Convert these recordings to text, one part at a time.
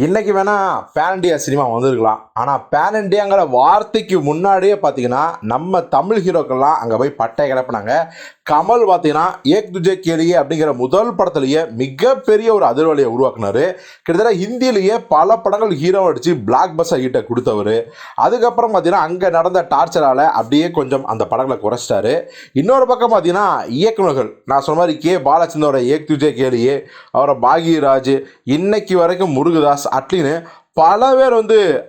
இன்னைக்கு வேணா pan India cinema வந்திருக்கலாம். ஆனால் பேன் இண்டியாங்கிற வார்த்தைக்கு முன்னாடியே பார்த்தீங்கன்னா நம்ம தமிழ் ஹீரோக்கள்லாம் அங்கே போய் பட்டை கிளப்பினாங்க. கமல் பார்த்தீங்கன்னா ஏக் துஜே கேலியே அப்படிங்கிற முதல் படத்துலேயே மிகப்பெரிய ஒரு அதிர்வலையை உருவாக்குனாரு. கிட்டத்தட்ட ஹிந்திலேயே பல படங்கள் ஹீரோ அடித்து பிளாக் பஸ்டர் ஹிட்டை கொடுத்தவர். அதுக்கப்புறம் பார்த்தீங்கன்னா அங்கே நடந்த டார்ச்சரால் அப்படியே கொஞ்சம் அந்த படங்களை குறைச்சிட்டாரு. இன்னொரு பக்கம் பார்த்தீங்கன்னா இயக்குநர்கள் நான் சொன்ன மாதிரி பாலச்சந்தரோட ஏக் துஜே கேலியே, அவரை பாக்யராஜ், இன்னைக்கு வரைக்கும் முருகதாஸ் அட்லின்னு பல பேர்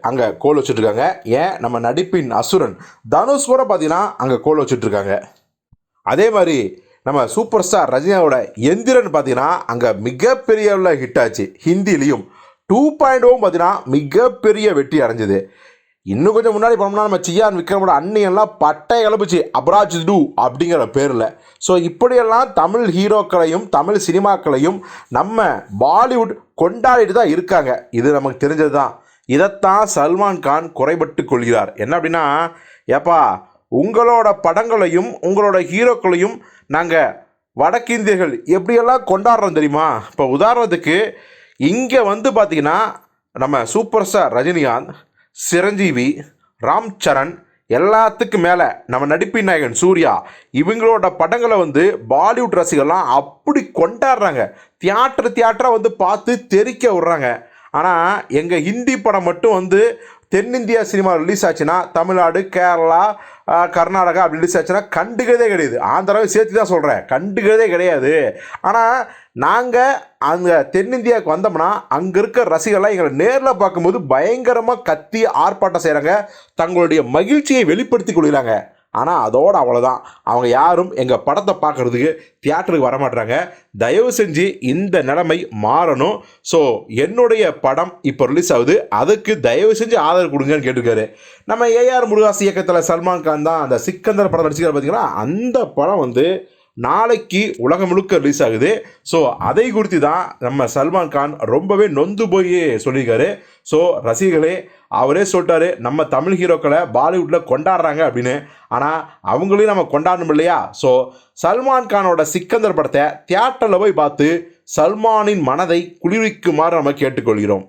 அங்கே கோல் வச்சுட்ருக்காங்க. ஏன் நம்ம நடிப்பின் அசுரன் தனுஷ் கூட பார்த்தீங்கன்னா அங்கே கோல் வச்சுட்ருக்காங்க. அதே மாதிரி நம்ம சூப்பர் ஸ்டார் ரஜினியோட எந்திரன் பார்த்தீங்கன்னா அங்கே மிகப்பெரிய ஹிட் ஆச்சு. ஹிந்திலையும் 2.0 பார்த்தீங்கன்னா மிகப்பெரிய வெற்றி அடைஞ்சது. இன்னும் கொஞ்சம் முன்னாடி போனோம்னா நம்ம சியான் விக்ரமோட அண்ணியெல்லாம் பட்டை கிளப்பிச்சு அப்ராஜ் டூ அப்படிங்கிற பேரில். ஸோ இப்படியெல்லாம் தமிழ் ஹீரோக்களையும் தமிழ் சினிமாக்களையும் நம்ம பாலிவுட் கொண்டாடிட்டு தான் இருக்காங்க. இது நமக்கு தெரிஞ்சது தான். இதைத்தான் சல்மான் கான் குறைபட்டு கொள்கிறார். என்ன அப்படின்னா, ஏப்பா உங்களோட படங்களையும் உங்களோட ஹீரோக்களையும் நாங்கள் வடக்கிந்தியர்கள் எப்படியெல்லாம் கொண்டாடுறோம் தெரியுமா? இப்போ உதாரணத்துக்கு இங்கே பார்த்தீங்கன்னா நம்ம சூப்பர் ஸ்டார் ரஜினிகாந்த், சிரஞ்சீவி, ராம் சரண், எல்லாத்துக்கும் மேலே நம்ம நடிப்பின் நாயகன் சூர்யா, இவங்களோட படங்களை பாலிவுட் ரசிகர்லாம் அப்படி கொண்டாடுறாங்க. தியேட்டராக பார்த்து தெறிக்க விடுறாங்க. ஆனால் எங்கள் ஹிந்தி படம் மட்டும் தென்னிந்தியா சினிமா ரிலீஸ் ஆச்சுன்னா, தமிழ்நாடு, கேரளா, கர்நாடகா அப்படி ரிலீஸ் ஆச்சுன்னா கண்டுக்கிறதே கிடையாது. ஆந்திராவை சேர்த்து தான் சொல்கிறேன், கண்டுக்கிறதே கிடையாது. ஆனால் நாங்கள் அங்கே தென்னிந்தியாவுக்கு வந்தோம்னா அங்கே இருக்க ரசிகர்லாம் எங்களை நேரில் பார்க்கும்போது பயங்கரமாக கத்தி ஆர்ப்பாட்டம் செய்கிறாங்க, தங்களுடைய மகிழ்ச்சியை வெளிப்படுத்தி கொள்கிறாங்க. ஆனால் அதோடு அவ்வளோதான். அவங்க யாரும் எங்கள் படத்தை பார்க்குறதுக்கு தியேட்டருக்கு வரமாட்டாங்க. தயவு செஞ்சு இந்த நிலைமை மாறணும். ஸோ என்னுடைய படம் இப்போ ரிலீஸ் ஆகுது, அதுக்கு தயவு செஞ்சு ஆதரவு கொடுங்கன்னு கேட்டிருக்காரு. நம்ம ஏஆர் முருகாஸ் இயக்கத்தில் சல்மான் கான் தான் அந்த சிக்கந்தர் படம் நடிச்சுக்கிற பார்த்தீங்கன்னா, அந்த படம் நாளைக்கு உலகம் முழுக்க ரிலீஸ் ஆகுது. ஸோ அதை குறித்து தான் நம்ம சல்மான் கான் ரொம்பவே நொந்து போய் சொல்லியிருக்காரு. ஸோ ரசிகர்களே, அவரே சொல்லிட்டாரு நம்ம தமிழ் ஹீரோக்களை பாலிவுட்டில் கொண்டாடுறாங்க அப்படின்னு. ஆனால் அவங்களையும் நம்ம கொண்டாடணும் இல்லையா? ஸோ சல்மான் கானோட சிக்கந்தர் படத்தை தியேட்டரில் போய் பார்த்து சல்மானின் மனதை குளிர்விக்குமாறு நம்ம கேட்டுக்கொள்கிறோம்.